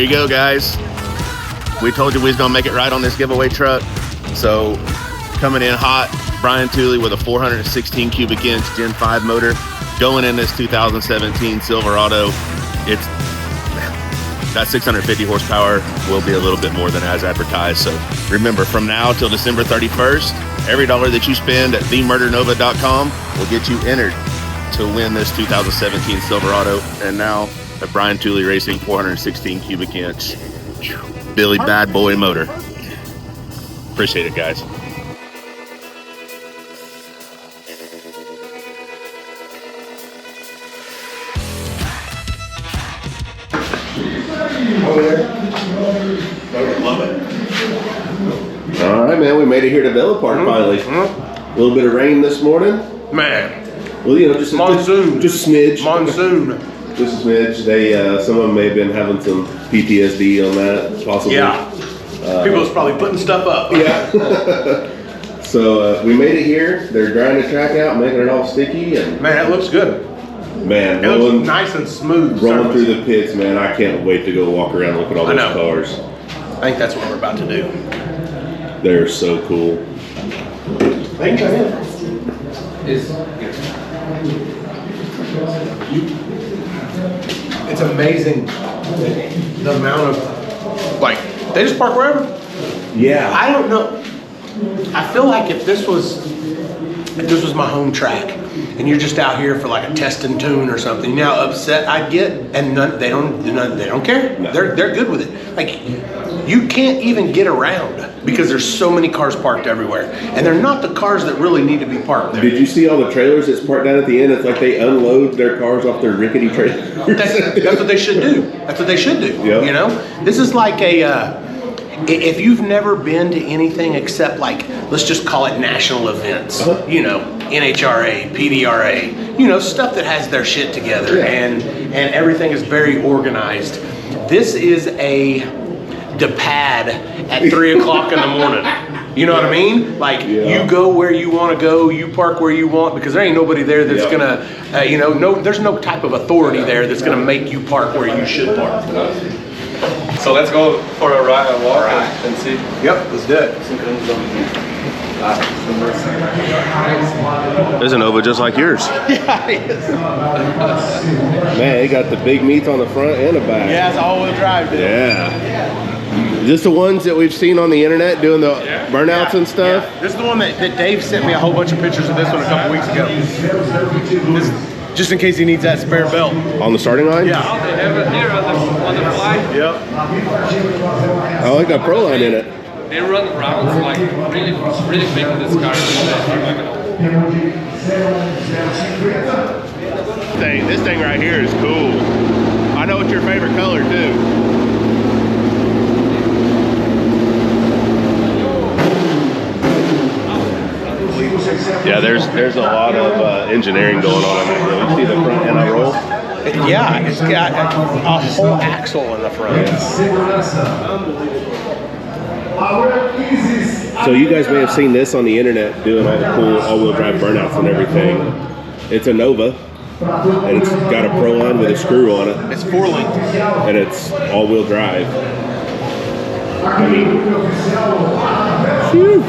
you go, guys. We told you we was gonna make it right on this giveaway truck. So coming in hot, Brian Tooley with a 416 cubic inch Gen 5 motor going in this 2017 Silverado. It's that 650 horsepower will be a little bit more than as advertised. So remember, from now till December 31st, every dollar that you spend at themurdernova.com will get you entered to win this 2017 Silverado. And now a Brian Tooley Racing 416 cubic inch Billy Bad Boy motor. Appreciate it, guys. All right, man, we made it here to Villa Park finally. A little bit of rain this morning. Man. Well, you know, just monsoon. Just a smidge. Monsoon. Just a smidge. They, some of them may have been having some PTSD on that, possibly. Yeah. People's probably putting stuff up. Yeah. So we made it here. They're drying the track out, making it all sticky, and man, it looks good. Man, it looks nice and smooth. Rolling through the pits, man. I can't wait to go walk around and look at all those cars. I think that's what we're about to do. They're so cool. Thank you. It's amazing the amount of, like, they just park wherever. Yeah. I don't know. I feel like if this was my home track and you're just out here for like a test and tune or something, you know how upset I get, and they don't care. No. They're good with it. Like, you can't even get around because there's so many cars parked everywhere, and they're not the cars that really need to be parked there. Did you see all the trailers that's parked down at the end? It's like they unload their cars off their rickety trailers. That's what they should do. That's what they should do. Yep. You know, this is like a. If you've never been to anything except, like, let's just call it national events, you know, NHRA, PDRA, you know, stuff that has their shit together, and everything is very organized. This is the pad at 3 o'clock in the morning. You know what I mean? Like, you go where you want to go, you park where you want, because there ain't nobody there that's gonna, you know, there's no type of authority there that's gonna make you park where you should park. So let's go for a ride and walk and see. Yep, let's do it. There's an Nova just like yours. Yeah, it is. Man, they got the big meats on the front and the back. Yeah, it's all-wheel drive, dude. Yeah. Is this the ones that we've seen on the internet doing the burnouts and stuff? Yeah. This is the one that Dave sent me a whole bunch of pictures of this one a couple weeks ago. This, just in case he needs that spare belt. On the starting line? Yeah. Oh, they have it here on the fly. Yep. I like that Pro line in it. They run rounds like really big in this car. This thing right here is cool. I know it's your favorite color too. Yeah, there's a lot of engineering going on in that wheel. You see the front anti roll? Yeah, it's got a whole axle in the front. So you guys may have seen this on the internet doing all the cool all-wheel drive burnouts and everything. It's a Nova, and it's got a Pro line with a screw on it. It's 4-link. And it's all-wheel drive. I mean,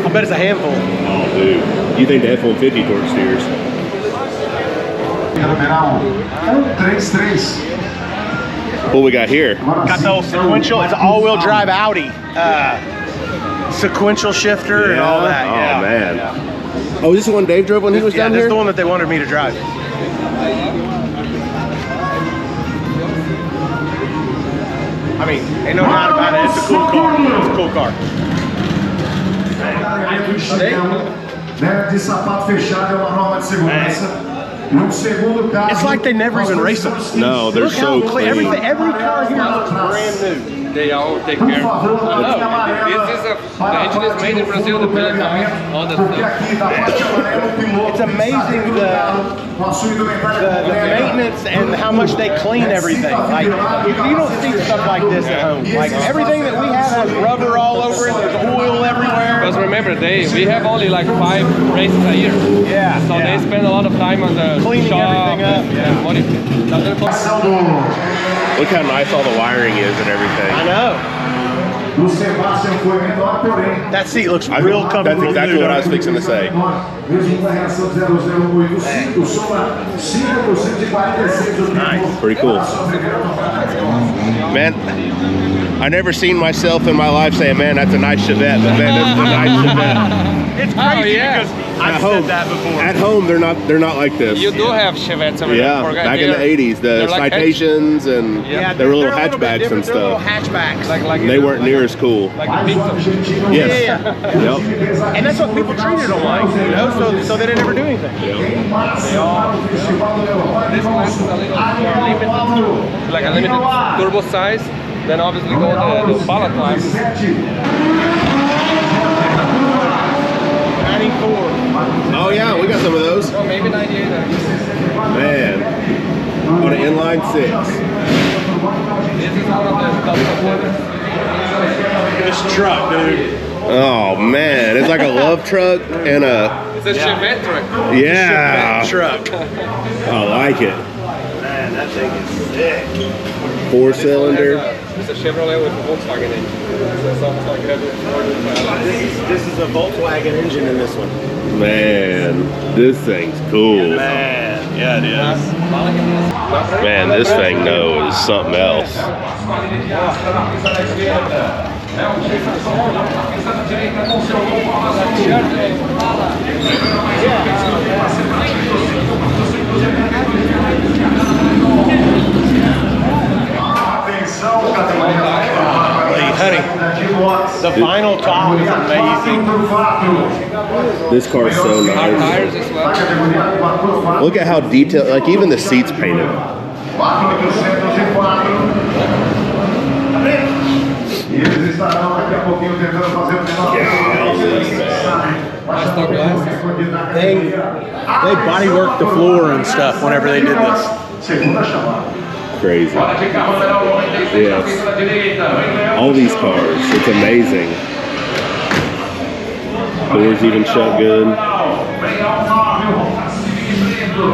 I bet it's a handful. Oh, dude. You think the F-150 torque steers? What we got here? Got the old sequential. It's an all-wheel drive Audi. Sequential shifter and all that. Oh, man. Yeah. Oh, is this the one Dave drove when he was down here? This is the one that they wanted me to drive. I mean, ain't no doubt about it. It's a cool car. It's a cool car. It's like they never even race them. No, they're so clean. Every car here looks brand new. They all take care. No, this is the engine is made in Brazil. The pilot all that stuff. It's amazing the maintenance and how much they clean everything. Like, you don't see stuff like this at home. Like, everything that we have has rubber all over it. There's oil everywhere. Because remember, we have only like 5 races a year. Yeah. So they spend a lot of time on the cleaning shop everything up. and Look how nice all the wiring is and everything. I know. That seat looks real comfortable. That's exactly what I was fixing to say. Nice. Pretty cool. Man, I never seen myself in my life saying, man, that's a nice Chevette, but man, that's a nice Chevette. It's crazy because I've said that before. At home, they're not like this. You do have Chevettes over Yeah, there. back in the 80s, the like Citations and they were little hatchbacks and They're little stuff. hatchbacks. They weren't near as cool. like a pizza. Yes. Yeah. Yep. And that's what people treated them like, you know, so they didn't ever do anything. This class is a little more limited, like a limited turbo size. Then obviously go the Opala class. 94. Oh yeah, we got some of those. Oh, maybe 98. Man, on an inline 6. This is one of the top contenders. This truck, dude. Oh man, it's like a love truck and a It's a Chevette truck. yeah. Truck. I like it. Man, that thing is sick. 4-cylinder. It's a Chevrolet with a Volkswagen engine. So it's almost like This is a Volkswagen engine in this one. Man, this thing's cool. Man, yeah, it is. Man, this thing though is something else. Honey, the vinyl top is amazing. This car's so nice. tires as well. Look at how detailed, like even the seats painted. They body worked the floor and stuff whenever they did this. Crazy. Yes. All these cars, it's amazing. Doors even shut good.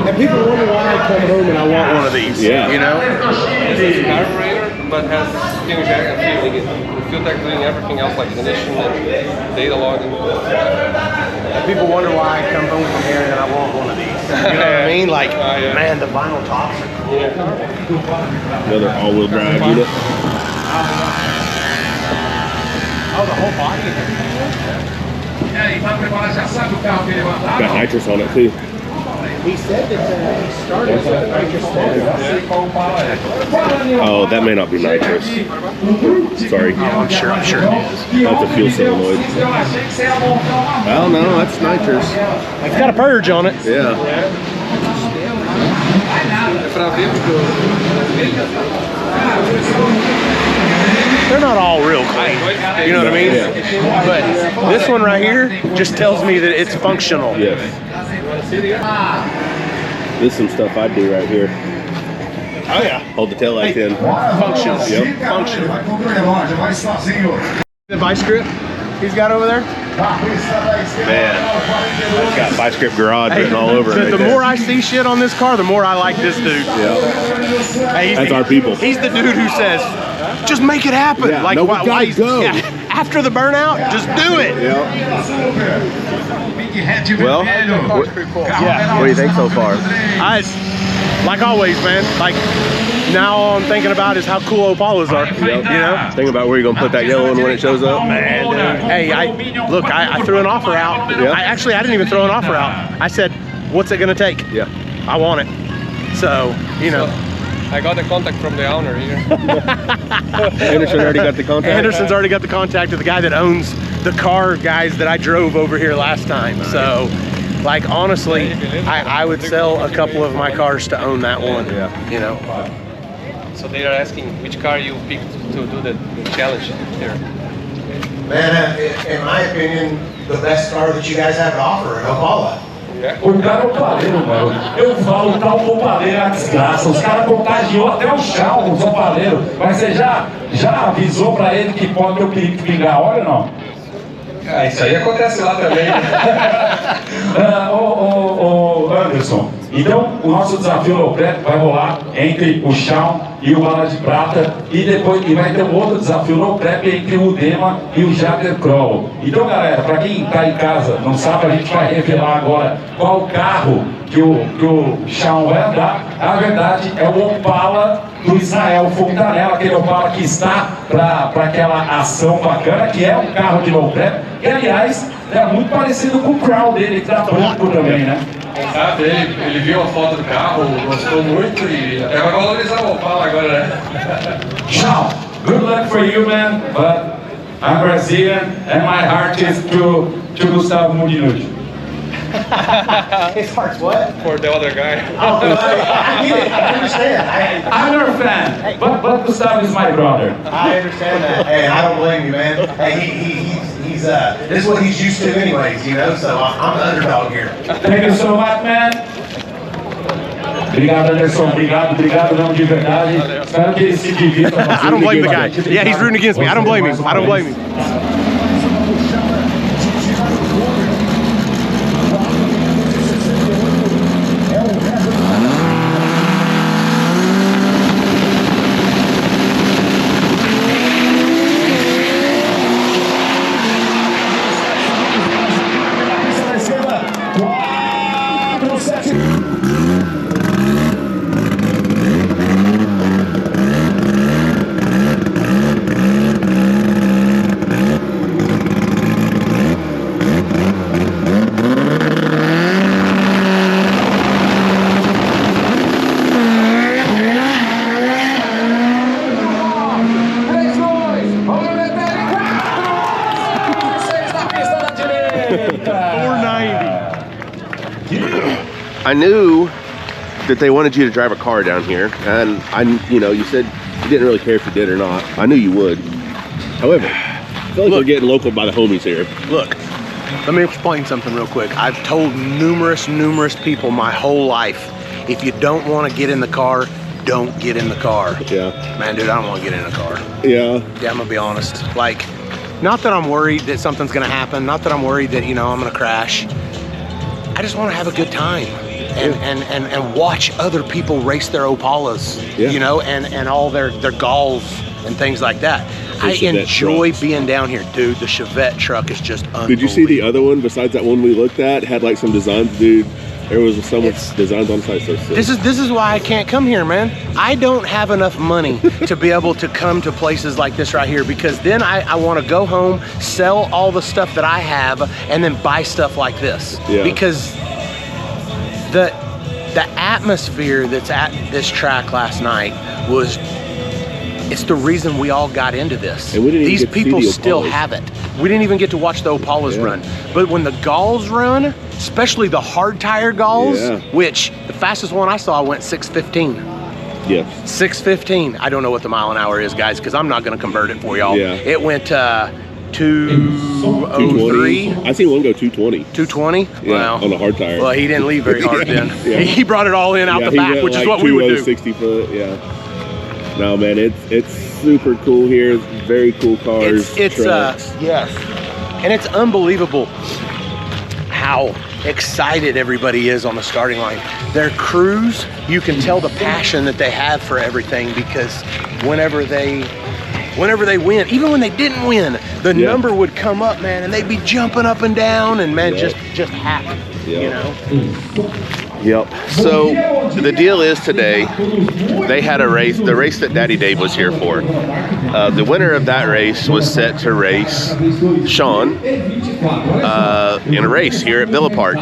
And people wonder why I come home and I want one of these. Yeah. You know? It's a carburetor, but has steering jack and fuel. The fuel tech doing everything else like ignition and data logging. And people wonder why I come home from here and I want one of these. You know what I mean? Like, yeah. man, the vinyl tops are cool. Another all-wheel drive unit. Oh, the whole body? Got nitrous on it too. He said that he started with nitrous. Oh, that may not be nitrous. Sorry. I'm sure it is. That's a fuel solenoid. Well, no, that's nitrous. It's got a purge on it. Yeah. They're not all real clean. You know what I mean? Yeah. But this one right here just tells me that it's functional. Yes. This is some stuff I'd do right here. Oh yeah. Hold the taillights in. Functional. Yep. Functional. The vice grip he's got over there. Man, it's got Vice Grip Garage written all over it. The more I see shit on this car, the more I like this dude. Yeah. Hey, That's our people. He's the dude who says, just make it happen. Yeah, like, no, we gotta go. Yeah, after the burnout, just do it. Yeah. Well, what do you think so far? Like always, man. Like, now all I'm thinking about is how cool Opalas are. Yep. You know? Think about where you're gonna put that yellow one when it shows up. Man, dude. Hey, I threw an offer out. Yeah. I didn't even throw an offer out. I said, what's it gonna take? Yeah. I want it. So, you know. I got the contact from the owner here. Anderson already got the contact? Anderson's already got the contact of the guy that owns the car guys that I drove over here last time. Nice. So, like, honestly, I would sell a couple of my cars to own that one. Yeah. You know. So they are asking which car you picked to do the challenge here. Man, in my opinion, the best car that you guys have to offer, an Opala. O cara é opaleiro, mano. Eu falo, tá um opaleiro é a desgraça. Os caras contagiou até o chão com os opaleiros. Mas você já avisou pra ele que pode ter o perigo de pingar óleo ou não? Ah, isso aí acontece lá também. Anderson, então o nosso desafio low prep vai rolar entre o Shawn e o Bala de Prata, e depois vai ter um outro desafio no prep entre o Dema e o Jader Kroll. Então, galera, para quem está em casa, não sabe, a gente vai revelar agora qual carro que o Shawn vai andar. Na verdade, é o Opala do Israel Fontanella, aquele Opala que está para aquela ação bacana, que é um carro de low prep, que aliás é muito parecido com o Crown dele, que tá branco também, né? Exato, ele viu a foto do carro, gostou muito e até vai valorizar o Opala agora, né? Shawn, good luck for you, man, but I'm Brazilian and my heart is to Gustavo Modinucci. His heart's what? For the other guy. Oh, I get it. I understand. I'm your fan, but Gustavo is my brother. I understand that. Hey, I don't blame you, man. Hey, he's this is what he's used to anyways, you know, so I'm the underdog here. Thank you so much, man. Obrigado, Anderson. Obrigado, não de verdade. Espero que ele se divirta. I don't blame the guy. Yeah, he's rooting against me. I don't blame him. I don't blame him. I knew that they wanted you to drive a car down here, and you said you didn't really care if you did or not. I knew you would. However, I feel like we're getting local by the homies here. Look, let me explain something real quick. I've told numerous people my whole life, if you don't want to get in the car, don't get in the car. Yeah. Man, dude, I don't want to get in a car. Yeah. Yeah, I'm gonna be honest. Like, not that I'm worried that something's gonna happen, not that I'm worried that, I'm gonna crash. I just want to have a good time and watch other people race their Opalas, and all their galls and things like that. I enjoy being down here, dude. The Chevette truck is just unbelievable. Did you see the other one besides that one we looked at? It had like some designs, dude. There was so much designs on the site. So sick. This is why I can't come here, man. I don't have enough money to be able to come to places like this right here, because then I want to go home, sell all the stuff that I have, and then buy stuff like this. Yeah. Because the atmosphere that's at this track last night it's the reason we all got into this. And we didn't These even get to see people the still Opalas. have it. We didn't even get to watch the Opalas run. But when the galls run, especially the hard tire galls, which the fastest one I saw went 6:15. Yes. 6:15. I don't know what the mile an hour is, guys, because I'm not going to convert it for y'all. Yeah. It went 2:03. I seen one go 220. 220? Yeah, Wow. on the hard tire. Well, he didn't leave very hard then. Yeah. He brought it all in out the he back, went which is like what we would do. 60 foot, yeah. No, man, it's super cool here. It's very cool cars. It's trucks. yes. And it's unbelievable how excited everybody is on the starting line. Their crews, you can tell the passion that they have for everything, because whenever they win, even when they didn't win, the number would come up, man, and they'd be jumping up and down, and man, just happy, Yep. So the deal is today, they had a race, the race that Daddy Dave was here for. The winner of that race was set to race Shawn in a race here at Villa Park.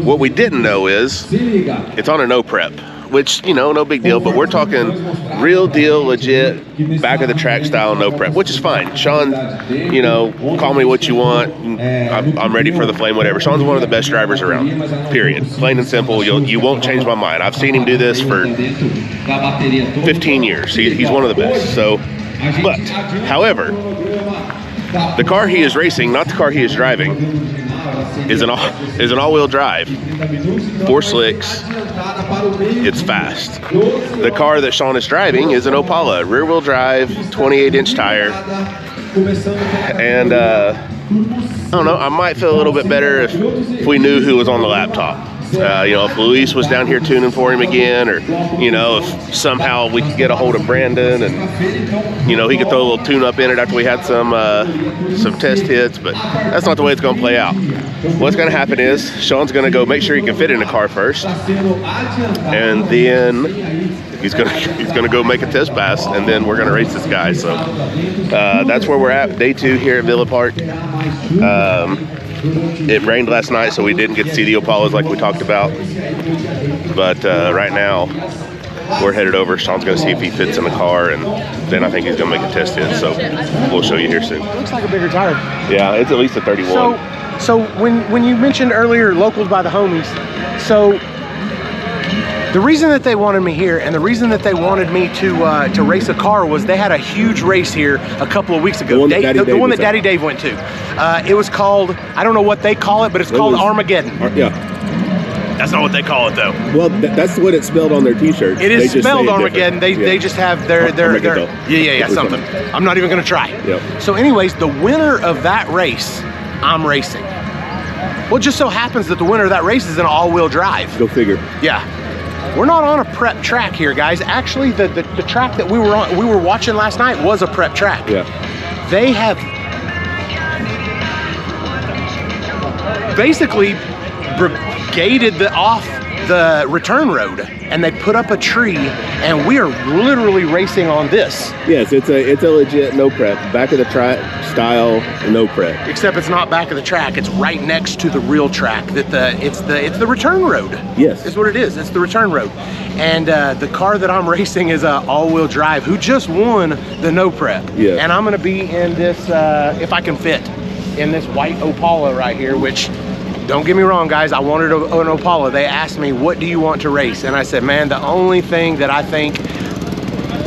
What we didn't know is it's on a no prep, which, no big deal, but we're talking real deal, legit, back of the track style, no prep, which is fine. Shawn, call me what you want. I'm ready for the flame, whatever. Shawn's one of the best drivers around, period. Plain and simple. You won't change my mind. I've seen him do this for 15 years. He's one of the best. So, but, however, the car he is racing, not the car he is driving, is an all-wheel drive, 4 slicks. It's fast. The car that Shawn is driving is an Opala, rear-wheel drive, 28-inch tire. And I don't know, I might feel a little bit better if we knew who was on the laptop. You know, if Luis was down here tuning for him again, or, you know, if somehow we could get a hold of Brandon and, you know, he could throw a little tune up in it after we had some test hits, but that's not the way it's going to play out. What's going to happen is Sean's going to go make sure he can fit in the car first, and then he's going to go make a test pass, and then we're going to race this guy. So that's where we're at, day 2 here at Villa Park. It rained last night, so we didn't get to see the Opalas like we talked about. But right now, we're headed over. Sean's going to see if he fits in the car, and then I think he's going to make a test hit. So we'll show you here soon. It looks like a bigger tire. Yeah, it's at least a 31. So when you mentioned earlier locals by the homies, so the reason that they wanted me here and the reason that they wanted me to race a car was they had a huge race here a couple of weeks ago. The one that Daddy Dave went to. It was called, I don't know what they call it, but it's called Armageddon. Yeah. That's not what they call it though. Well, that's what it's spelled on their t-shirts. It is spelled Armageddon. They just have their something. I'm not even gonna try. Yep. So anyways, the winner of that race, I'm racing. Well, it just so happens that the winner of that race is an all-wheel drive. Go figure. Yeah. We're not on a prep track here, guys. Actually, the track that we were watching last night was a prep track. Yeah. They have basically brigaded off the return road, and they put up a tree, and we are literally racing on this. Yes, it's a legit no prep, back of the track style no prep. Except it's not back of the track; it's right next to the real track. It's the return road. Yes, is what it is. It's the return road, and the car that I'm racing is a all-wheel drive, who just won the no prep. Yeah. And I'm gonna be in this, if I can fit, in this white Opala right here, which. Don't get me wrong, guys, I wanted an Opala. They asked me, what do you want to race? And I said, man, the only thing that I think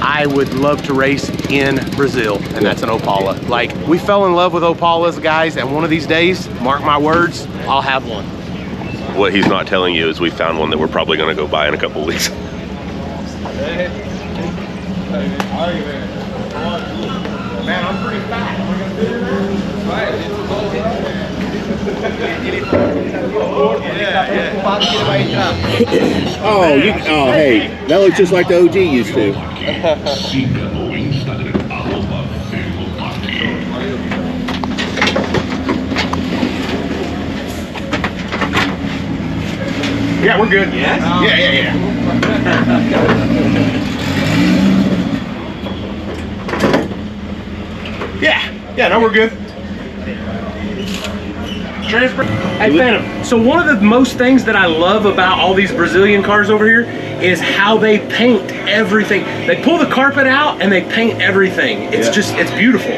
I would love to race in Brazil, and that's an Opala. Like, we fell in love with Opalas, guys, and one of these days, mark my words, I'll have one. What he's not telling you is we found one that we're probably going to go buy in a couple of weeks. Man, I'm pretty fat. Oh, hey, that looks just like the OG used to. Yeah, we're good. Yeah? Yeah. Yeah, no, we're good. Transfer. Hey, Phantom, so one of the most things that I love about all these Brazilian cars over here is how they paint everything. They pull the carpet out and they paint everything. It's just, it's beautiful.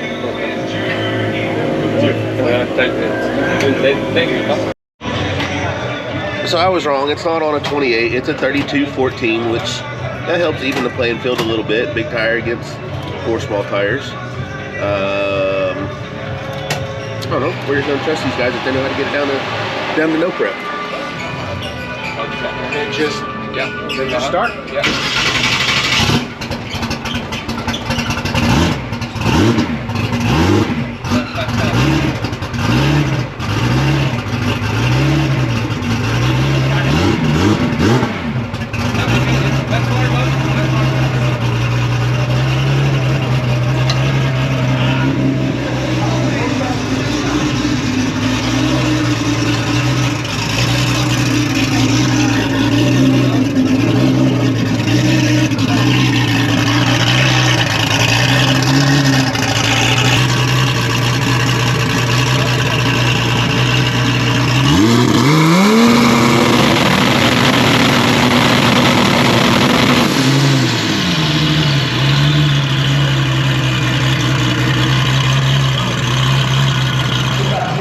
So I was wrong. It's not on a 28. It's a 32-14, which that helps even the playing field a little bit. Big tire against 4 small tires. I don't know. We're just gonna trust these guys if they know how to get it down to no prep. Just start. Yeah.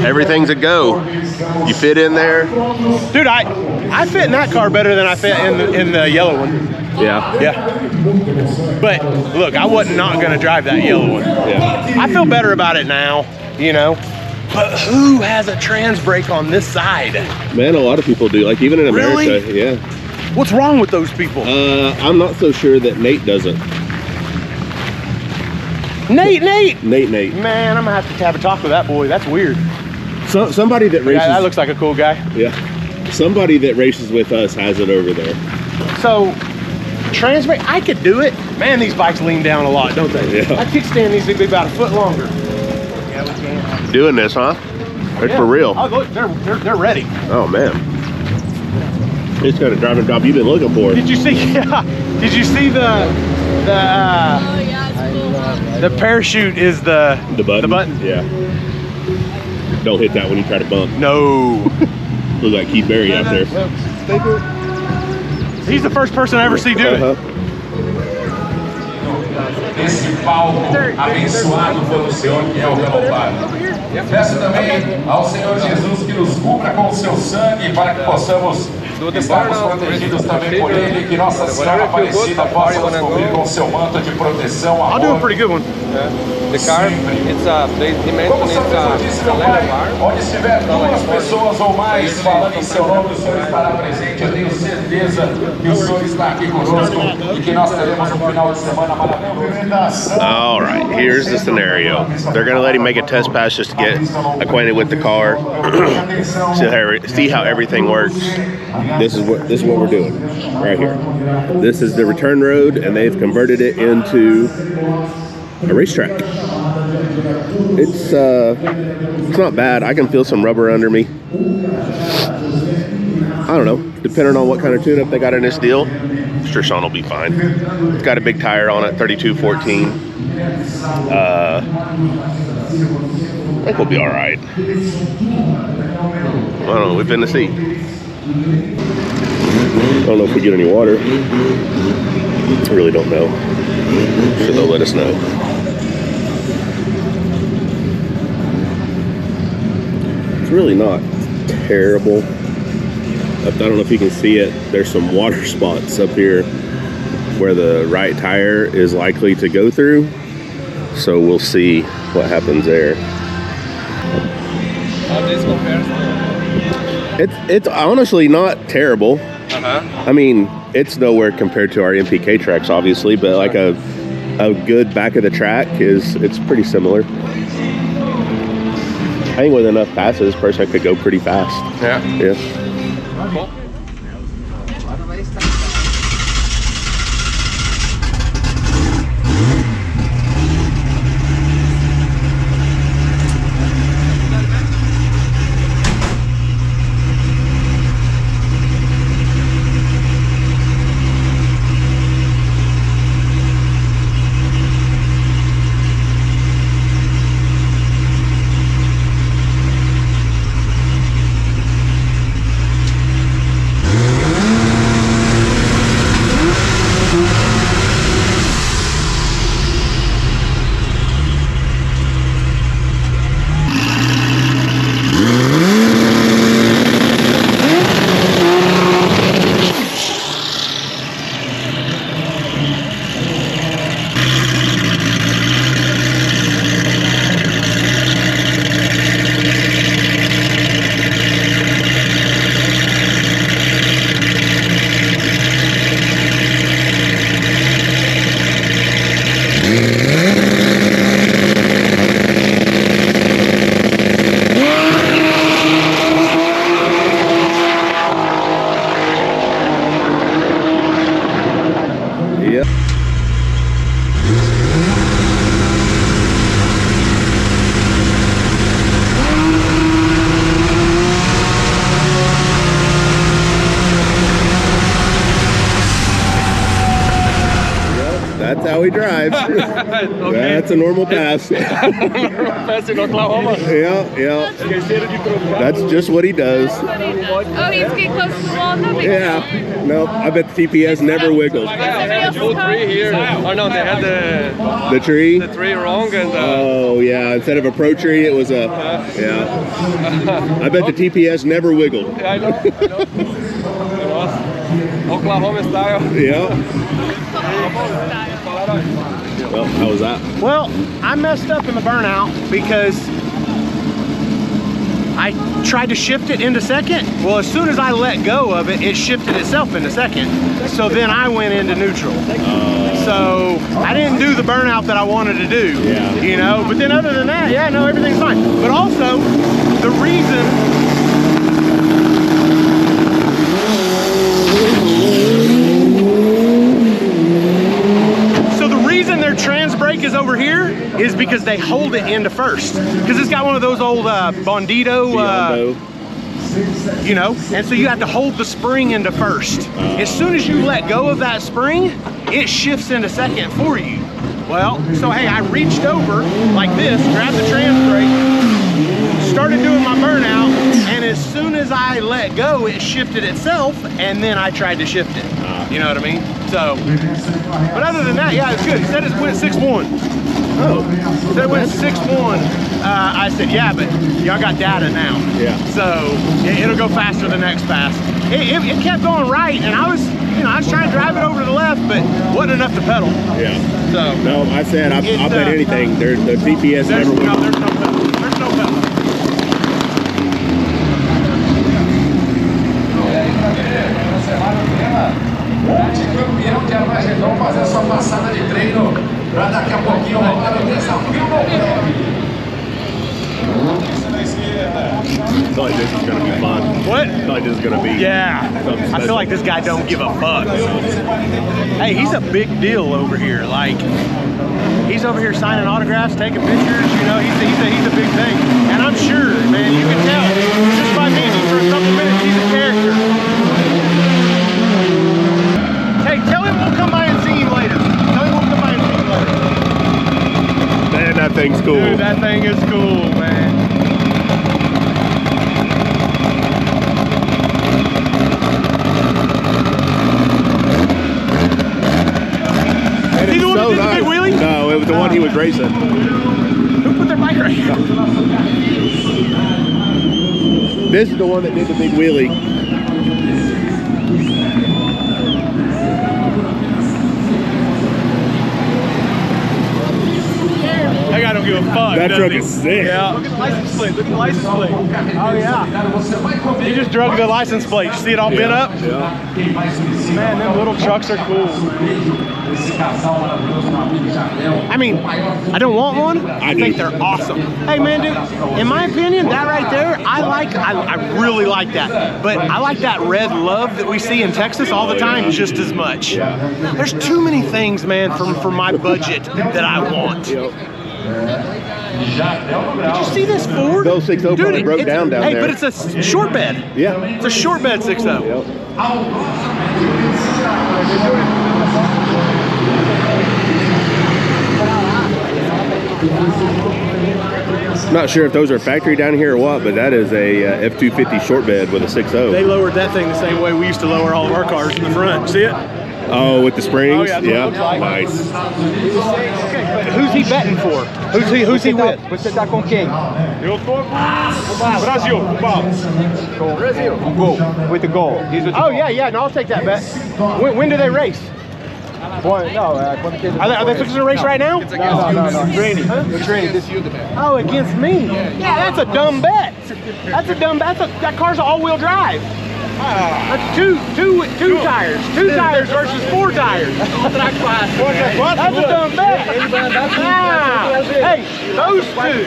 Everything's a go. You fit in there? Dude, I fit in that car better than I fit in the yellow one. Yeah. Yeah. But look, I wasn't not gonna drive that yellow one. Yeah. I feel better about it now, you know. But who has a trans brake on this side? Man, a lot of people do. Like even in America, Really? yeah. What's wrong with those people? I'm not so sure that Nate doesn't. Nate! Nate. Man, I'm gonna have to have a talk with that boy. That's weird. So somebody that races. Yeah, that looks like a cool guy. Yeah. Somebody that races with us has it over there. So, transmit, I could do it. Man, these bikes lean down a lot, don't they? Yeah. My kickstand needs to be about a foot longer. Yeah, we can. Doing this, huh? It's for real. Oh, look, they're ready. Oh man. It's got a driving job you've been looking for. Did you see? Yeah. Did you see the parachute is the button? The button. Yeah. Don't hit that when you try to bump. No. Look like Keith Berry out there. He's the first person I ever see do it. Esse palco abençoado pelo Senhor que é o renovado. Peço também ao Senhor Jesus que nos cubra com o seu sangue para que possamos estarmos protegidos também por Ele, que Nossa Senhora Aparecida possa nos cobrir com o seu manto de proteção. I'll do a pretty good one. The car, it's a dimension, it's a leather bar. Onde estiver duas pessoas ou mais falando em seu nome, o Senhor estará presente. Eu tenho certeza que o Senhor está aqui conosco e que nós teremos um final de semana maravilhoso. All right, here's the scenario. They're gonna let him make a test pass just to get acquainted with the car, see how everything works. This is what we're doing right here. This is the return road, and they've converted it into a racetrack. It's not bad. I can feel some rubber under me. I don't know, depending on what kind of tune-up they got in this deal. I'm sure Sean will be fine. It's got a big tire on it, 3214. I think we'll be all right. I don't know, we've been to see. I don't know if we get any water. I really don't know. So they'll let us know. It's really not terrible. I don't know if you can see it. There's some water spots up here where the right tire is likely to go through. So we'll see what happens there. How this compares to... It's honestly not terrible. I mean, it's nowhere compared to our MPK tracks, obviously, but like a good back of the track it's pretty similar. I think with enough passes, this person could go pretty fast. Yeah. Yeah. Cool. That's how he drives. That's a normal pass. Pass in Oklahoma. Yeah. That's just what he does. Oh, he's getting close to the wall. No big deal. Yeah. Nope. I bet the TPS never wiggled. They had the full tree here. Oh no, they had The tree? the tree wrong and Oh yeah. Instead of a pro tree, it was a yeah. I bet the TPS never wiggled. I know. It was Oklahoma style. Yeah. Well, how was that? Well, I messed up in the burnout because I tried to shift it into second. Well, as soon as I let go of it, it shifted itself into second. So then I went into neutral. So I didn't do the burnout that I wanted to do, you know? But then other than that, yeah, no, everything's fine. But also, the reason because they hold it into first. Because it's got one of those old Bondito, you know, and so you have to hold the spring into first. As soon as you let go of that spring, it shifts into second for you. Well, so hey, I reached over like this, grabbed the trans brake, started doing my burnout, and as soon as I let go, it shifted itself, and then I tried to shift it. You know what I mean? So, but other than that, yeah, it's good. He said it went 6-1. Oh, he said it went 6-1. I said, yeah, but y'all got data now. Yeah. So it'll go faster the next pass. It kept going right, and I was, you know, I was trying to drive it over to the left, but wasn't enough to pedal. Yeah. So no, I said I'll bet anything. The DPS never went. No, there's no pedal. There's no pedal. Campeão de RamJack, fazer a sua passada de treino para daqui a pouquinho rolar o desafio no prêmio. I feel like this is gonna be fun. What? I feel like this is gonna be. Yeah. I feel like this guy don't give a fuck. Hey, he's a big deal over here. Like, he's over here signing autographs, taking pictures. You know, he's a big thing. And I'm sure, man, you can tell just by meeting him for a couple minutes, he's a character. Hey, tell him we'll come by and see you later. Tell him we'll come by and see you later. Man, that thing's cool. Dude, that thing is cool, man. Is he the one that did the big wheelie? No, it was the one he was racing. Who put their bike right here? This is the one that did the big wheelie. That guy don't give a fuck. That truck is sick. Yeah. Look at the license plate. Look at the license plate. Oh yeah. He just drug the license plate. You see it all bent up? Yeah. Man, them little trucks are cool. I mean, I don't want one. I think they're awesome. Hey man, dude, in my opinion, that right there, I really like that. But I like that red love that we see in Texas all the time just as much. There's too many things, man, for my budget that I want. Did you see this Ford? Those 6.0 probably broke down there. Hey, but it's a short bed. Yeah. It's a short bed 6.0. Yep. Not sure if those are factory down here or what, but that is a F-250 short bed with a 6.0. They lowered that thing the same way we used to lower all of our cars in the front. See it? Oh, with the springs? Oh, yeah. Like. Nice. Okay, but who's he betting for? Who's he with? Você tá com quem? Eu tô com Brasil, o Paulo. Brasil. Goal. With the goal. He's with the Oh, yeah, no, I'll take that bet. When do they race? Boy, no, quando que Are they fixing to race right now? No. Training. Huh? They're training this year. Oh, against me? Yeah, that's a dumb bet. That's a dumb bet. That car's all-wheel drive. That's two tires. Two tires versus 4 tires. That's a dumb bet. Ah, hey, those two.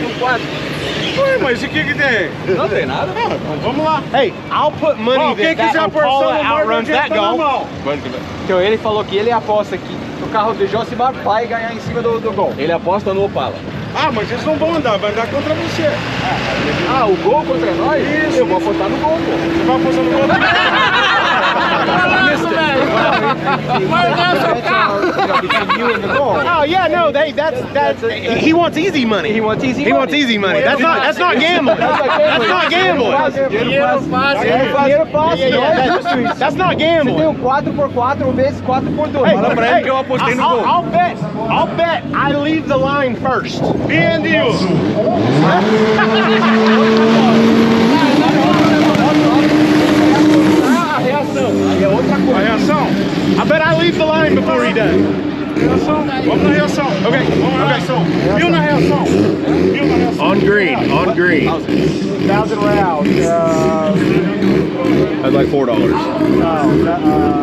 Ué, mas o que tem? Não tem nada. Vamos lá. Hey, I'll put money that Opala outruns that Gol. Então ele falou que ele aposta que o carro do Josimar vai ganhar em cima do Gol. Ele aposta no Opala. Ah, mas eles não vão andar, vai andar contra você. Ah, o Gol contra nós? Isso. Eu vou apostar no Gol, pô. Você vai apostar no Gol? Oh yeah, no, that's he wants easy money. He wants easy money. He wants easy money. That's not gambling. That's not gambling. Dinheiro fácil. Yeah, that's not gambling. Você tem um 4x4 vezes 4x2. Fala pra ele que eu apostei no Gol. I'll bet I leave the line first. Bien, Dio. A reação? I bet I leave the line before he does. Reação? Vamos na reação. Okay. Vamos na reação. Viu na reação? Viu na reação? On green. 1,000 rounds. That's like $4.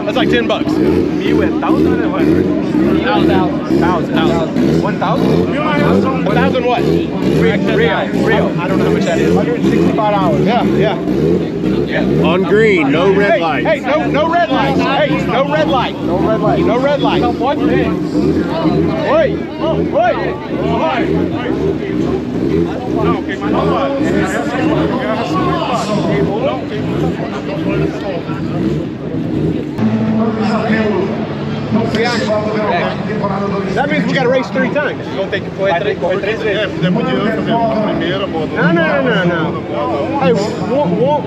That's like $10. 1,000 what? Real. I don't know how much that is. $165. Yeah. On green, no red lights. Hey, no red lights. Hey, no red light. No red light. No red light. Wait. That means we got to race 3 times. No. Hey,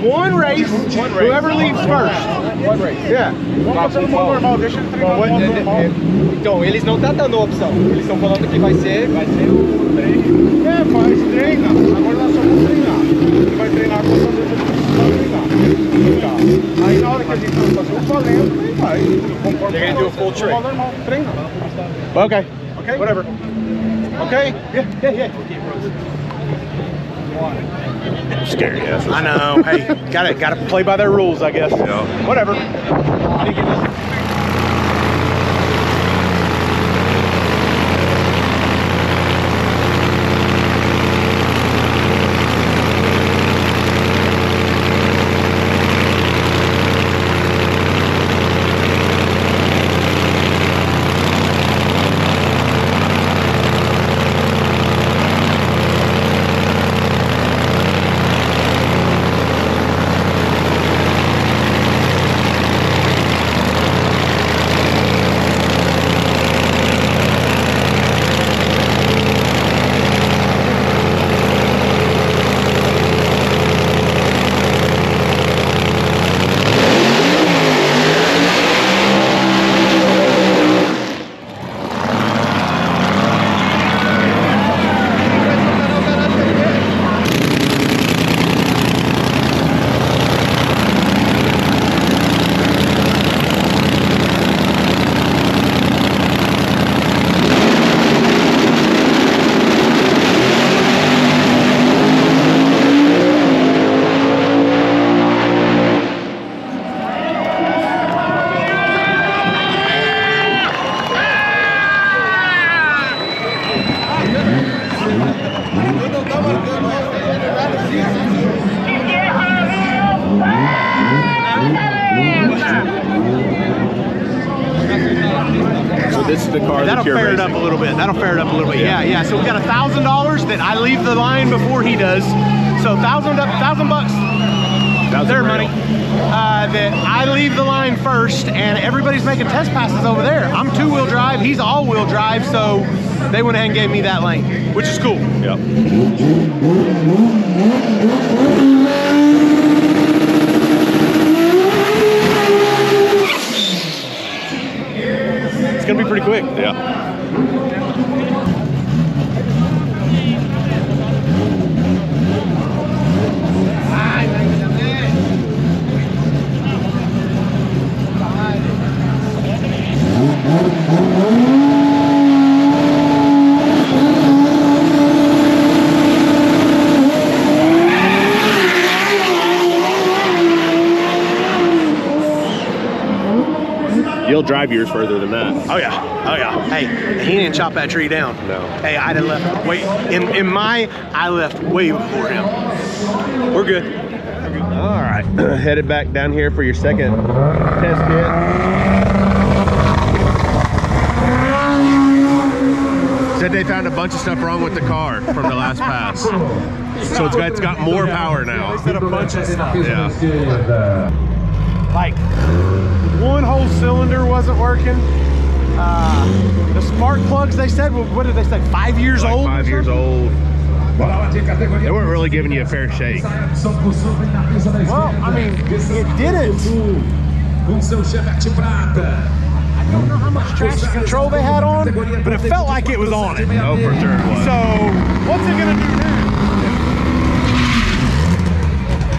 one race. Whoever leaves first. One race. Yeah. Então, eles não estão dando opção. Eles estão falando que vai ser o 3. Treina. Agora nós só vamos treinar. Vai treinar com essa aí na hora que a gente for fazer o valendo, aí vai. They're going to do a full train. Okay. Whatever. Okay? Yeah. Scary ass. I know. Hey, gotta play by their rules, I guess. Yeah. Whatever. So this is the car That'll fair it up a little bit. Yeah. So we got $1,000 that I leave the line before he does. So $1,000, their money. That I leave the line first, and everybody's making test passes over there. I'm 2-wheel drive, he's all-wheel drive, so they went ahead and gave me that lane, which is cool. Yep. It's gonna be pretty quick. Yeah. You'll drive yours further than that. Oh yeah. Hey, he didn't chop that tree down. No. Hey, I'd have left way, I left way before him. We're good. All right, headed back down here for your second test pit. Said they found a bunch of stuff wrong with the car from the last pass. So it's got more power now. They said a bunch of stuff. Yeah. Like, one whole cylinder wasn't working. The spark plugs, they said, what did they say, 5 years old? 5 years old. They weren't really giving you a fair shake. Well, I mean, it didn't. I don't know how much traction control they had on, but it felt like it was on it. Oh, for sure it was. So, what's it gonna do now?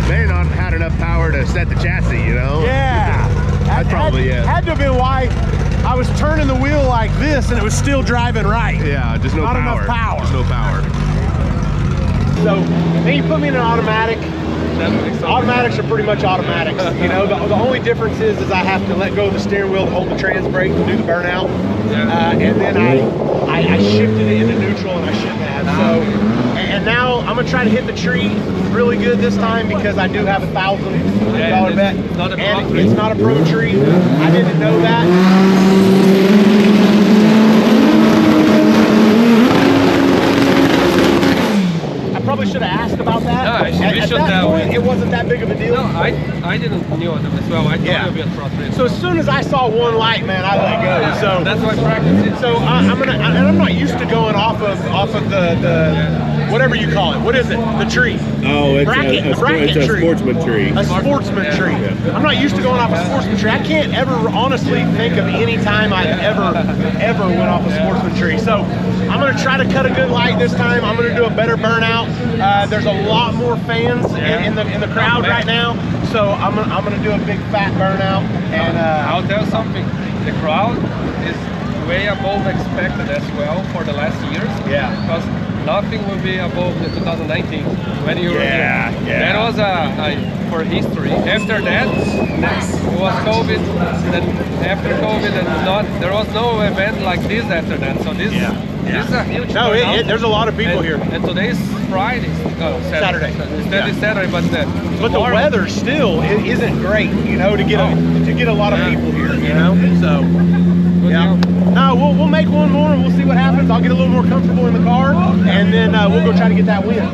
They not had enough power to set the chassis, you know? Yeah. That's probably it. Had to have been why I was turning the wheel like this and it was still driving right. Yeah, just no Not power. enough power. Just no power. So then you put me in an automatic. Automatics are pretty much automatics. You know, the only difference is I have to let go of the steering wheel to hold the trans brake to do the burnout. And then I shifted it into neutral and I shouldn't have. So, and now I'm gonna try to hit the tree really good this time because I do have $1,000 bet. It's not a pro and tree. it's not a pro tree. I didn't know that. Probably should have asked about that. No, at that point, it wasn't that big of a deal. No, I didn't knew it as well. I thought it would be a pro tree. So as soon as I saw one light, man, I let go. So that's why I practiced it. So I'm not used to going off of the whatever you call it. What is it? The tree. Oh, it's bracket a sportsman tree. A sportsman tree. I'm not used to going off a sportsman tree. I can't ever honestly think of any time I've ever went off a sportsman tree. So I'm gonna try to cut a good light this time. I'm gonna do a better burnout. There's a lot more fans in the crowd right now, so I'm gonna do a big fat burnout. And I'll tell you something. The crowd is way above expected as well for the last years. Yeah. Because nothing will be above the 2019 when you were here. That was for history. After that, it was COVID. Then after COVID, there was no event like this after that. So this is a huge. No, there's a lot of people here. And today's Friday. Saturday. It's Saturday, but the weather still isn't great. You know, to get a lot of people here. You know, so. Yeah. No, we'll make one more and we'll see what happens. I'll get a little more comfortable in the car and then we'll go try to get that win.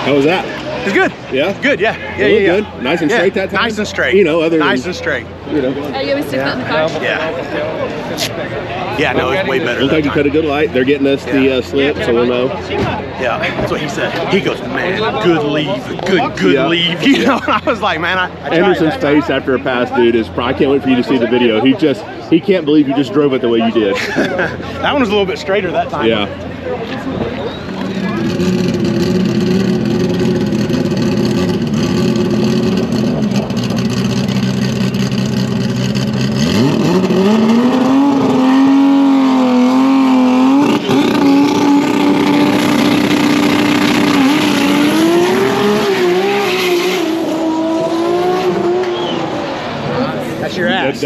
How was that? It's good. Yeah? Good, yeah. Good. Nice and straight that time? Nice and straight. You know, nice and straight. You know. Are you going to stick that in the car? Yeah, no, it's way better. Looks like you cut a good light. They're getting us the slip, so we'll know. Yeah, that's what he said. He goes, man, good leave, good leave. You know, and I was like, man, I Anderson's face after a pass, dude, is I can't wait for you to see the video. He can't believe you just drove it the way you did. That one was a little bit straighter that time. Yeah.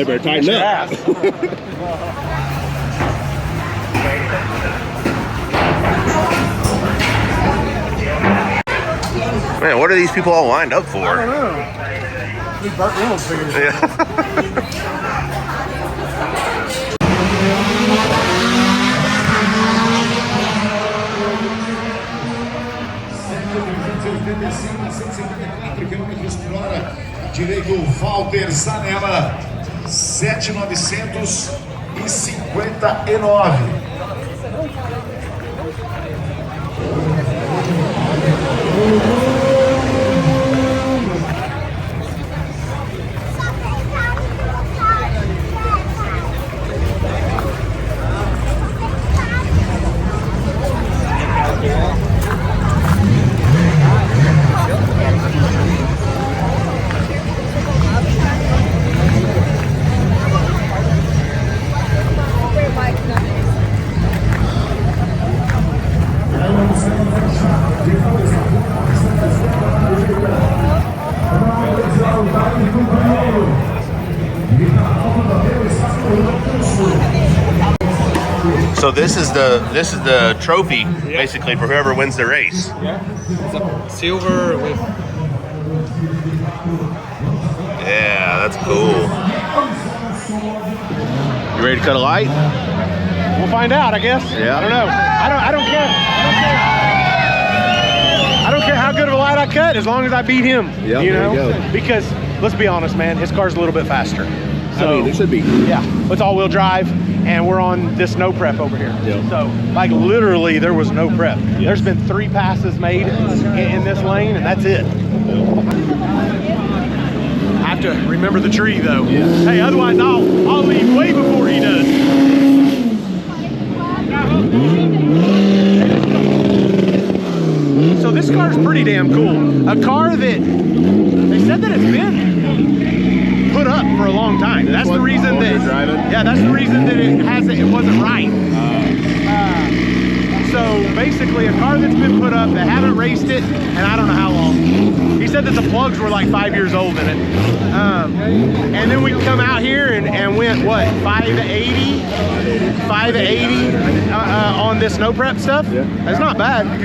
they better tighten up. Man, what are these people all lined up for? I don't know. Burt Reynolds figured it out. Direito Walter Zanella, 7.959. So this is the trophy basically for whoever wins the race. Yeah, it's a silver with. Yeah, that's cool. You ready to cut a light? We'll find out, I guess. Yeah. I don't know. I don't care. I don't care how good of a light I cut as long as I beat him. Yeah, you there know? you go. Because let's be honest, man, his car's a little bit faster. So, I mean, it should be. Yeah, it's all-wheel drive, and we're on this no prep over here. Yeah. So, like, literally, there was no prep. There's been 3 passes made in this lane, and that's it. I have to remember the tree, though. Yeah. Hey, otherwise, I'll leave way before he does. So this car is pretty damn cool. A car that they said that it's been put up for a long time. That's the reason that that's the reason that it wasn't right. So basically, a car that's been put up, they haven't raced it, and I don't know how long. He said that the plugs were like 5 years old in it. And then we come out here and went, what, 580 on this no prep stuff? Yeah. That's not bad. I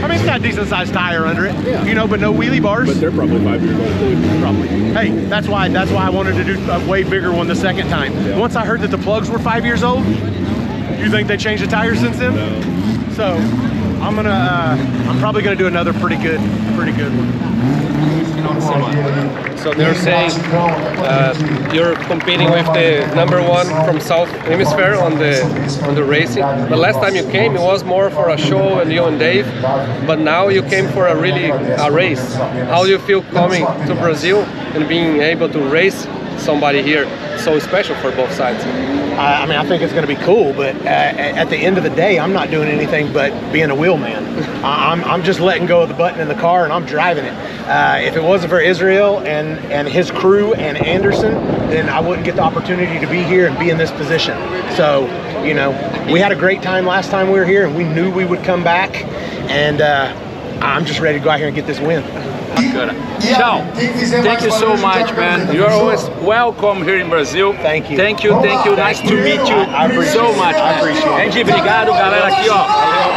mean, it's got a decent sized tire under it, you know, but no wheelie bars. But they're probably 5 years old too. Probably. Hey, that's why I wanted to do a way bigger one the second time. Yeah. Once I heard that the plugs were 5 years old, you think they changed the tires since then? No. So I'm probably gonna do another pretty good one. So they're saying you're competing with the #1 from South Hemisphere on the racing. The last time you came, it was more for a show and you and Dave, but now you came for a race. How do you feel coming to Brazil and being able to race somebody here so special for both sides? I mean, I think it's going to be cool, but at the end of the day, I'm not doing anything but being a wheelman. I'm just letting go of the button in the car and I'm driving it. If it wasn't for Israel and his crew and Anderson, then I wouldn't get the opportunity to be here and be in this position. So, you know, we had a great time last time we were here and we knew we would come back, and I'm just ready to go out here and get this win. Bacana. Shawn, thank you so much, man. You are always welcome here in Brazil. Thank you. Thank you, thank you. Nice to meet you. I appreciate so much. I appreciate it. Andy, obrigado, galera. Aqui, ó,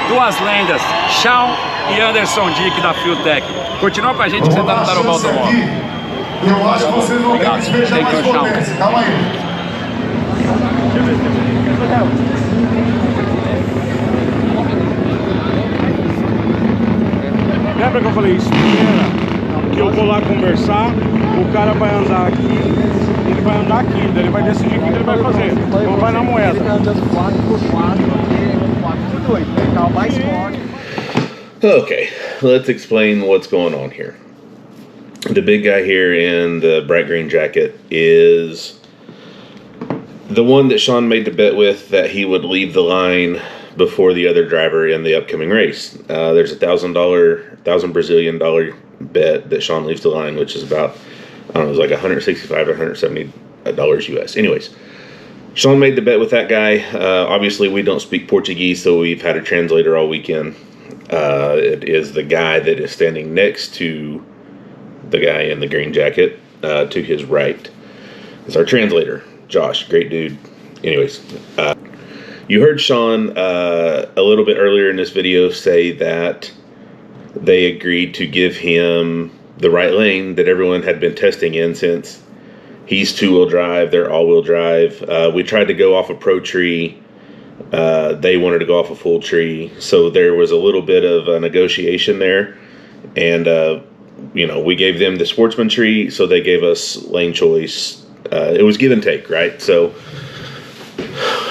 2 lendas, Shawn e Anderson Dick da Fieltech. Continua com a gente que você tá no Tarobá Automóvel. Eu acho que vocês vão ter que despejar mais potência. Calma aí. Lembra que eu falei isso? Que eu vou lá conversar, o cara vai andar aqui, ele vai andar aqui, daí ele vai decidir o que ele vai fazer. Então vai na moeda. Okay, let's explain what's going on here. The big guy here in the bright green jacket is the one that Shawn made the bet with that he would leave the line before the other driver in the upcoming race. There's $1,000 Brazilian dollar bet that Shawn leaves the line, which is about, I don't know, it was like $165 or $170 US. Anyways, Shawn made the bet with that guy. Obviously, we don't speak Portuguese, so we've had a translator all weekend. It is the guy that is standing next to the guy in the green jacket, to his right. is our translator, Josh. Great dude. Anyways, you heard Sean a little bit earlier in this video say that they agreed to give him the right lane that everyone had been testing in, since he's two-wheel drive, they're all-wheel drive. We tried to go off a pro tree. They wanted to go off a full tree. So there was a little bit of a negotiation there. And, you know, we gave them the sportsman tree, so they gave us lane choice. It was give and take, right? So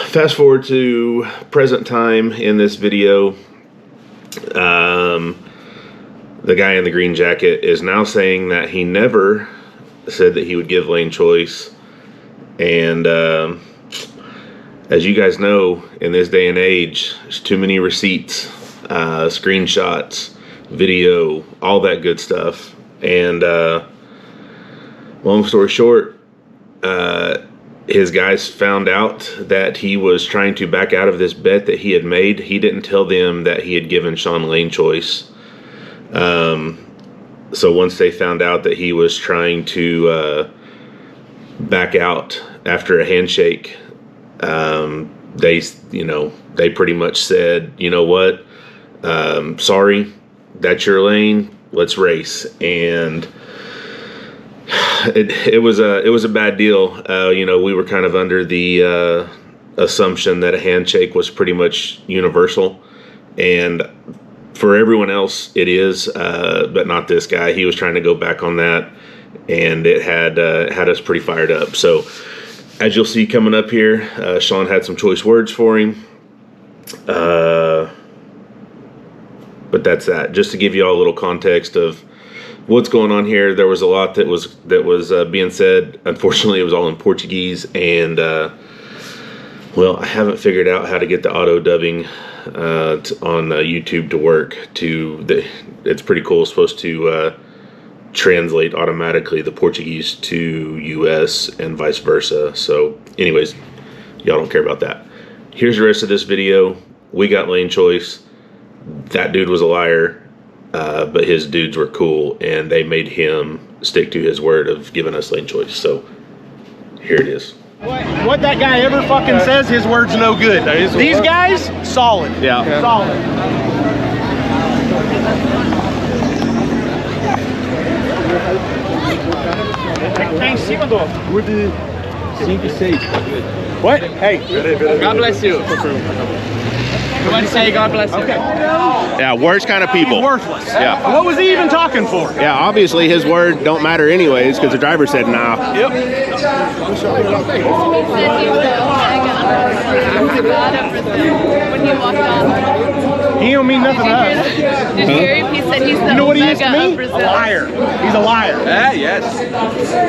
fast forward to present time in this video. The guy in the green jacket is now saying that he never said that he would give lane choice. And as you guys know, in this day and age, there's too many receipts, screenshots, video, all that good stuff. And long story short, his guys found out that he was trying to back out of this bet that he had made. He didn't tell them that he had given Sean lane choice. So once they found out that he was trying to back out after a handshake, they pretty much said, you know what, sorry, that's your lane, let's race. And it was a bad deal. You know, we were kind of under the assumption that a handshake was pretty much universal, and for everyone else it is, but not this guy. He was trying to go back on that, and it had us pretty fired up. So as you'll see coming up here, Sean had some choice words for him, but that's that. Just to give you all a little context of what's going on here. There was a lot that was being said. Unfortunately, it was all in Portuguese, and well, I haven't figured out how to get the auto dubbing on YouTube to work. It's pretty cool. It's supposed to translate automatically the Portuguese to US and vice versa. So anyways, y'all don't care about that. Here's the rest of this video. We got lane choice. That dude was a liar, but his dudes were cool, and they made him stick to his word of giving us lane choice. So here it is. What that guy ever fucking says, his word's no good. These guys, solid. Yeah. Solid. Tá em cima do 5 e 6. What? Hey. God bless you. You want to say God bless you? Okay. Yeah, words kind of people. He's worthless. Yeah. What was he even talking for? Yeah, obviously his word don't matter anyways, because the driver said nah. Yep. When you walked on. He don't mean nothing to us. Did you hear him? He said he's the You know what he is to Omega me? of A Brazil. liar. He's a liar. Yes.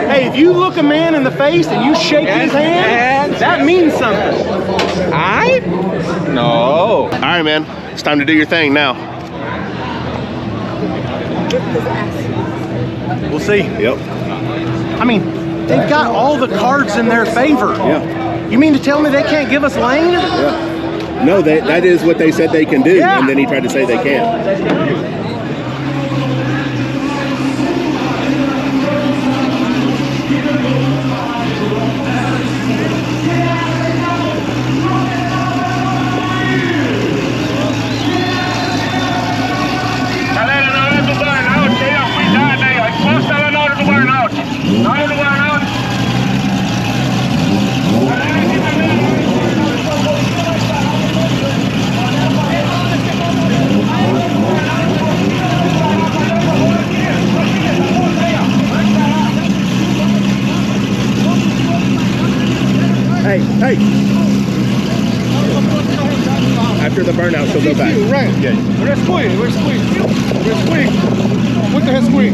Hey, if you look a man in the face and you shake his hand, that means something. No. All right, man. It's time to do your thing now. We'll see. Yep. I mean, they've got all the cards in their favor. Yeah. You mean to tell me they can't give us lane? Yeah. No, that is what they said they can do, Yeah. and then he tried to say they can't. Hey. After the burnout, she'll go back. Right. Yeah. Where's Squeak? Where's Squeak? Where's Squeak? What the hell, Squeak?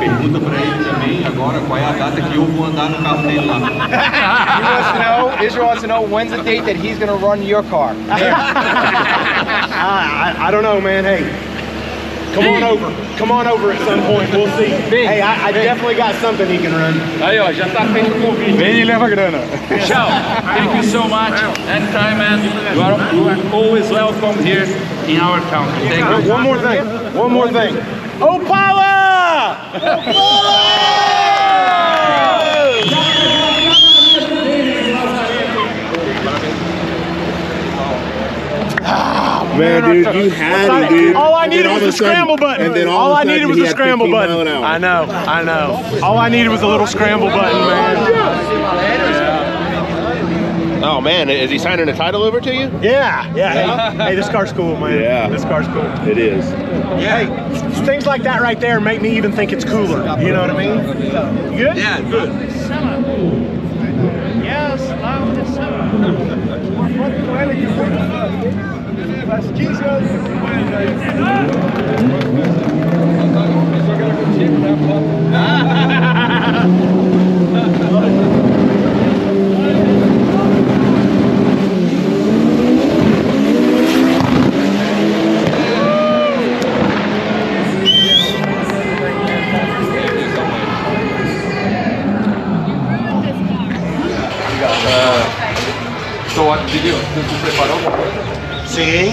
Pergunta pra ele também agora qual é a data que eu vou andar no carro dele lá. Israel wants to know when's the date that he's going to run your car. I don't know, man. Hey, come on over. Come on over at some point. We'll see. Hey, I definitely got something he can run. Aí, ó, já tá feito o convite. Vem e leva grana. Tchau. Thank you so much. Anytime, man. You are always welcome here in our country. Thank you. One more thing. One more thing. Opala! Man, dude, you had it, dude. All I needed was a scramble button. And then all I needed was a scramble button. I know. All I needed was a little scramble button, man. Oh man, is he signing a title over to you? Yeah. Hey, this car's cool, man. Yeah. This car's cool. It is. Hey, things like that right there make me even think it's cooler. You know what I mean? You good? Yeah, good. Yes, loud as So what did you? Tu preparou alguma coisa? Sim.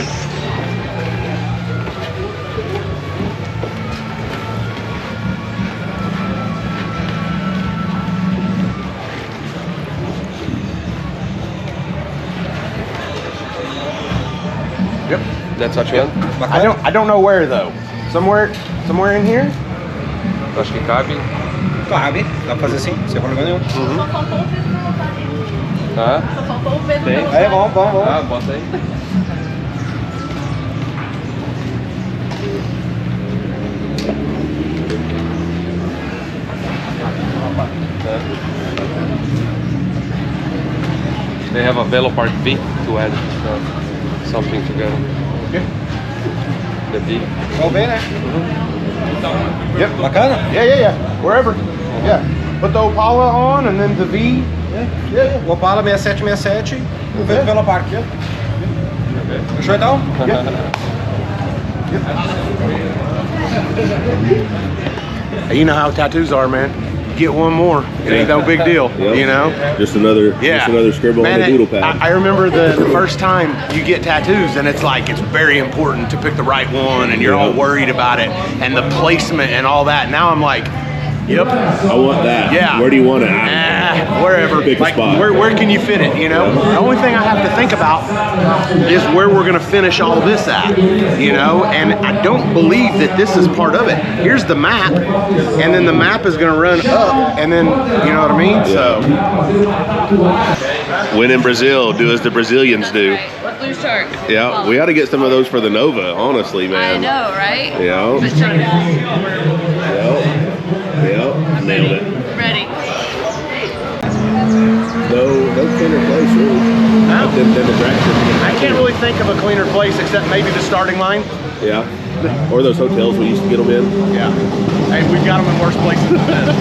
Yep, that's what you want. I don't know where though. Somewhere in here? Acho que cabe. Cabe, dá pra fazer assim, sem problema nenhum. Ah, Só faltou o Pedro. tem. É, vamos. Ah, bota aí. They have a Velo Park V to add something together. Okay. The V. Vamos ver, né? Yep. Bacana? Yeah. Wherever. Yeah. Put the Opala on and then the V. Yeah. O Opala 6767 e o Velo Park. Fechou então? You know how tattoos are, man. Get one more. It ain't no big deal, you know? Just another scribble Man, on the doodle pad. I remember the first time you get tattoos and it's like, it's very important to pick the right one and you're all worried about it and the placement and all that. Now I'm like, yep. I want that. Yeah. Where do you want it? Wherever. Pick a Like, spot. where can you fit it, you know? The only thing I have to think about is where we're gonna finish all this at, you know? And I don't believe that this is part of it. Here's the map, and then the map is gonna run up, and then, you know what I mean? So. When in Brazil, do as the Brazilians do. Blue shark. Yeah, we ought to get some of those for the Nova, honestly, I man. know, right? Yeah. But check it out. Yep, nailed it. Ready. No cleaner place, really. No. Than the tractor. I can't really think of a cleaner place except maybe the starting line. Yeah. Or those hotels we used to get them in. Yeah. Hey, we've got them in worse places than that.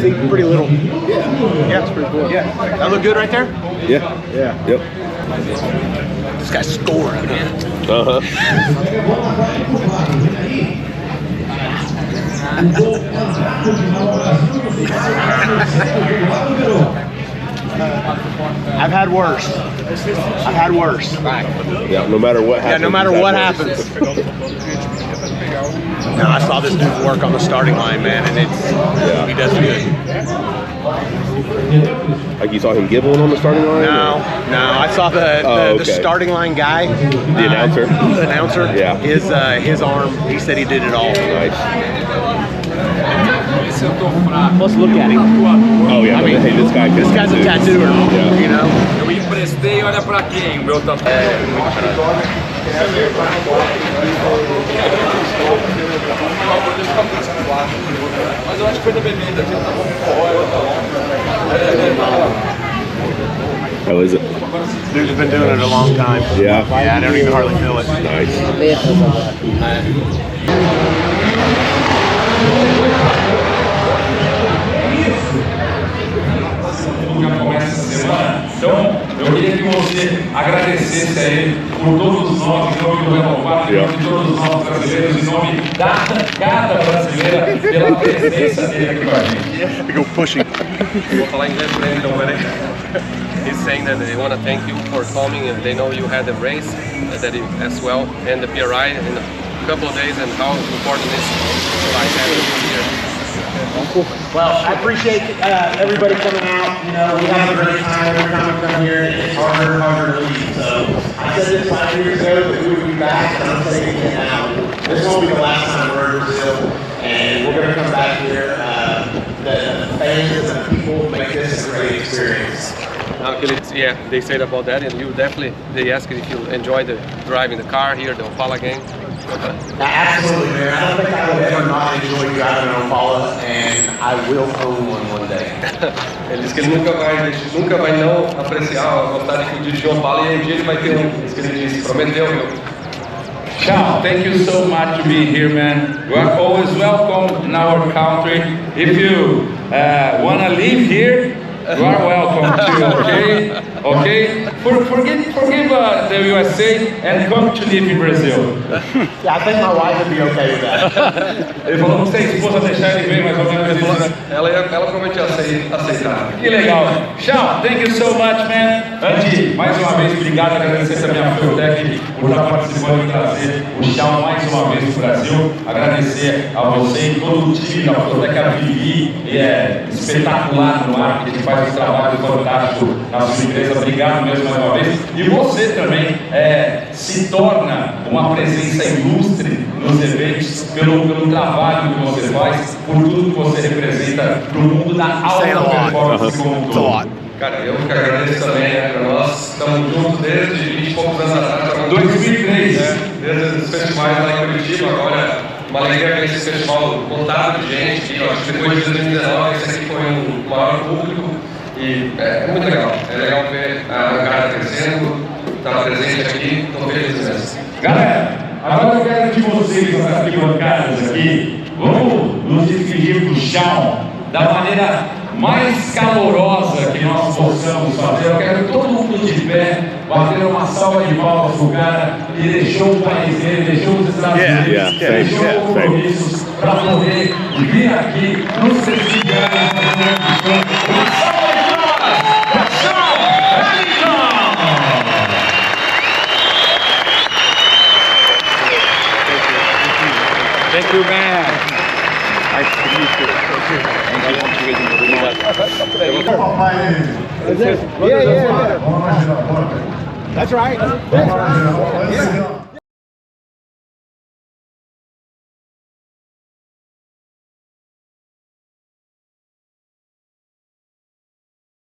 See, pretty little. Yeah, it's pretty cool. Yeah. That look good right there? Yeah. Yep. This guy's scoring, man. Uh-huh. I've had worse. Yeah, no matter what happens. Yeah, no matter what happens. No, I saw this dude work on the starting line, man, and he does good. Like you saw him give one on the starting line? No, I saw the starting line guy. The announcer? The announcer. Yeah. His arm, he said he did it all. Nice. Let's look at him. Oh yeah, I mean, hey, this guy's a tattooer, you know? Eu emprestei, olha pra quem, o meu tatuagem. Mas eu acho que foi da bebida, que tá bom. How is it? Dude's been doing it a long time. Yeah. Yeah, I don't even hardly feel it. Nice. Começa essa semana. Então, eu queria que você agradecesse a ele por todos nós, em nome do Renovado, em nome de todos nós brasileiros, em nome da arrancada brasileira, pela presença dele aqui com a gente. Go pushing. Vou falar inglês para ele, então, peraí. He's saying that they want to thank you for coming and they know you had a race that as well and the PRI in a couple of days and how important it is to like having you here. Well, I appreciate everybody coming out. You know, we have a great time every time we come here. It's harder and harder to leave. So I said this 5 years ago that we would be back, and I'm saying it again now. This won't be the last time we're in Brazil, and we're going to come back here. The fans and the people make this a great experience. Yeah, they said about that, and you definitely, they asked if you enjoy driving the car here, the Opala game. Absolutely, man. I don't think I would ever not enjoy driving an Opala, and I will own one day. Ele disse que ele nunca vai não apreciar, gostar de dirigir Opala e um dia ele vai ter um. Isso que ele disse, prometeu, viu? Shao, thank you so much to be here, man. You are always welcome in our country. If you want to live here, you are welcome too, okay? Okay? Forgive the USA and come to live in Brazil. Yeah, I think my wife would be okay with that. Ele falou que se a esposa deixar ele vir, mais ou menos isso. Ela prometeu aceitar. Que legal. Shao, thank you so much, man. Andy, mais uma vez, obrigado, agradecer também a Fiotec por estar participando e trazer o Shao mais uma vez para o Brasil. Agradecer a você e todo o time da Fiotec, a Vivi, é espetacular no marketing, faz um trabalho fantástico na sua empresa. Obrigado mesmo mais uma vez. E você também se torna uma presença ilustre nos eventos pelo trabalho que você faz, por tudo que você representa para o mundo da alta performance como um todo. Cara, eu que agradeço também, para nós estamos juntos desde 20 e poucos anos atrás. 2003, desde os festivais lá em Curitiba, agora uma alegria ver esse festival lotado de gente. E, acho que depois de 2019 esse aqui foi um maior público. E é muito legal, legal ver a arrancada crescendo, estar presente aqui, estou feliz mesmo. Galera, agora eu quero que vocês, as arquibancadas aqui, vamos nos despedir do Shao da maneira mais calorosa que nós possamos fazer. Eu quero que todo mundo de pé bater uma salva de palmas pro cara que deixou o país dele, deixou os Estados Unidos, deixou compromissos para poder vir aqui nos prestigiar. Uma salva de palmas para Shao Hamilton! Thank you, man. Nice to meet you. Yeah. That's right. That's right. Yeah.